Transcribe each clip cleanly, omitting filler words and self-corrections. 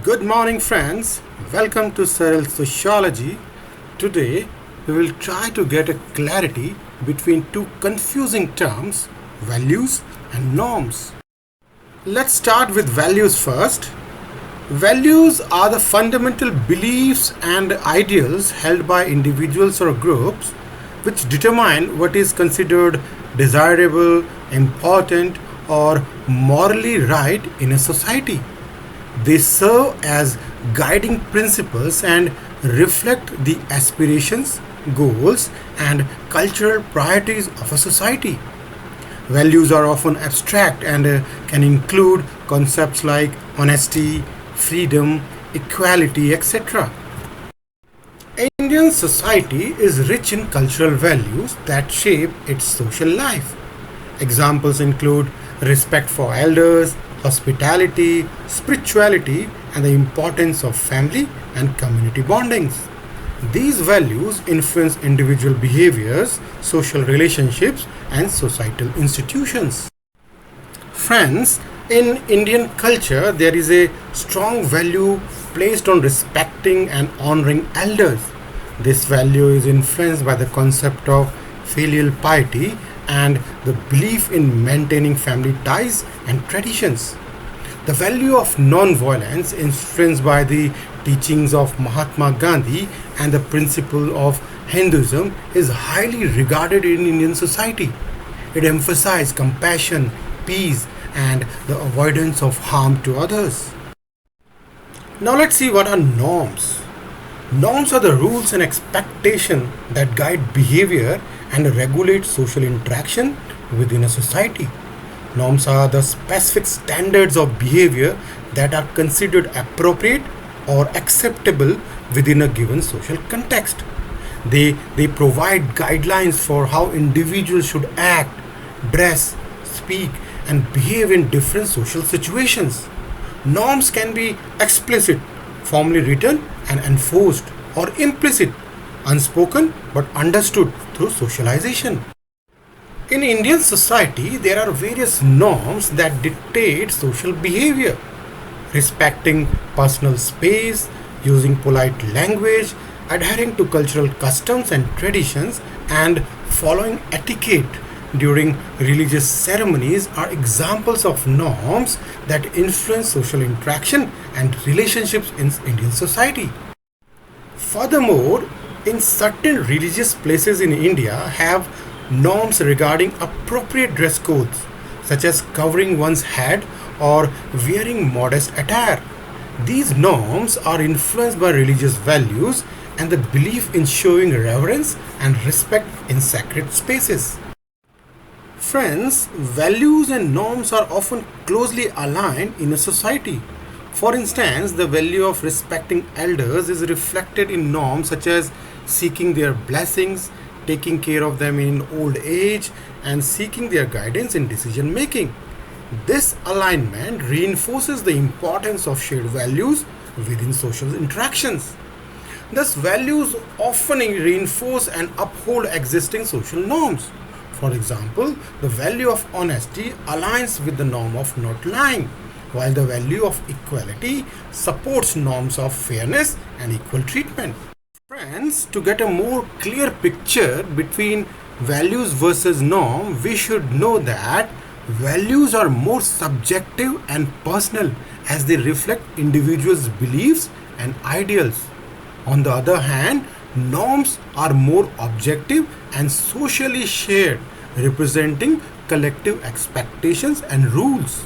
Good morning, friends. Welcome to Cyril Sociology. Today, we will try to get a clarity between two confusing terms, values and norms. Let's start with values first. Values are the fundamental beliefs and ideals held by individuals or groups which determine what is considered desirable, important, or morally right in a society. They serve as guiding principles and reflect the aspirations, goals, and cultural priorities of a society. Values are often abstract and can include concepts like honesty, freedom, equality, etc. Indian society is rich in cultural values that shape its social life. Examples include respect for elders, hospitality, spirituality, and the importance of family and community bondings. These values influence individual behaviors, social relationships, and societal institutions. Friends, in Indian culture, there is a strong value placed on respecting and honoring elders. This value is influenced by the concept of filial piety and the belief in maintaining family ties and traditions. The value of non-violence, influenced by the teachings of Mahatma Gandhi and the principle of Hinduism, is highly regarded in Indian society. It emphasizes compassion, peace, and the avoidance of harm to others. Now let's see what are norms. Norms are the rules and expectations that guide behavior and regulate social interaction within a society. Norms are the specific standards of behavior that are considered appropriate or acceptable within a given social context. They provide guidelines for how individuals should act, dress, speak, and behave in different social situations. Norms can be explicit, formally written and enforced, or implicit, unspoken but understood through socialization. In Indian society, there are various norms that dictate social behavior. Respecting personal space, using polite language, adhering to cultural customs and traditions, and following etiquette during religious ceremonies are examples of norms that influence social interaction and relationships in Indian society. Furthermore, in certain religious places in India have norms regarding appropriate dress codes, such as covering one's head or wearing modest attire. These norms are influenced by religious values and the belief in showing reverence and respect in sacred spaces. Friends, values and norms are often closely aligned in a society. For instance, the value of respecting elders is reflected in norms such as seeking their blessings, taking care of them in old age, and seeking their guidance in decision making. This alignment reinforces the importance of shared values within social interactions. Thus, values often reinforce and uphold existing social norms. For example, the value of honesty aligns with the norm of not lying, while the value of equality supports norms of fairness and equal treatment. Friends, to get a more clear picture between values versus norm, we should know that values are more subjective and personal as they reflect individuals' beliefs and ideals. On the other hand, norms are more objective and socially shared, representing collective expectations and rules.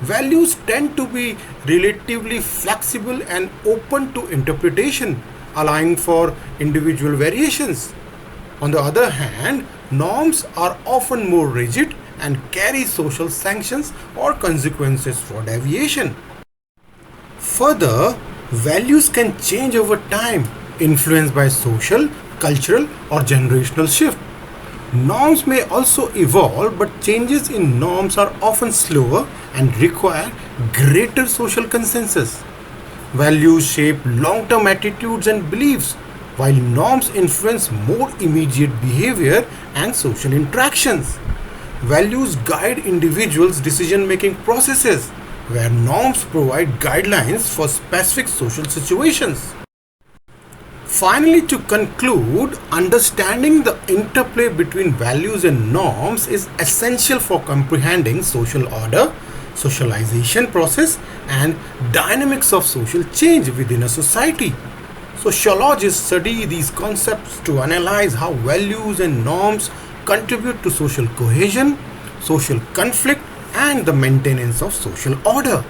Values tend to be relatively flexible and open to interpretation, allowing for individual variations. On the other hand, norms are often more rigid and carry social sanctions or consequences for deviation. Further, values can change over time, influenced by social, cultural, or generational shift. Norms may also evolve, but changes in norms are often slower and require greater social consensus. Values shape long term attitudes and beliefs, while norms influence more immediate behavior and social interactions. Values guide individuals' decision making processes, where norms provide guidelines for specific social situations. Finally, to conclude, understanding the interplay between values and norms is essential for comprehending social order, socialization process, and dynamics of social change within a society. Sociologists study these concepts to analyze how values and norms contribute to social cohesion, social conflict, and the maintenance of social order.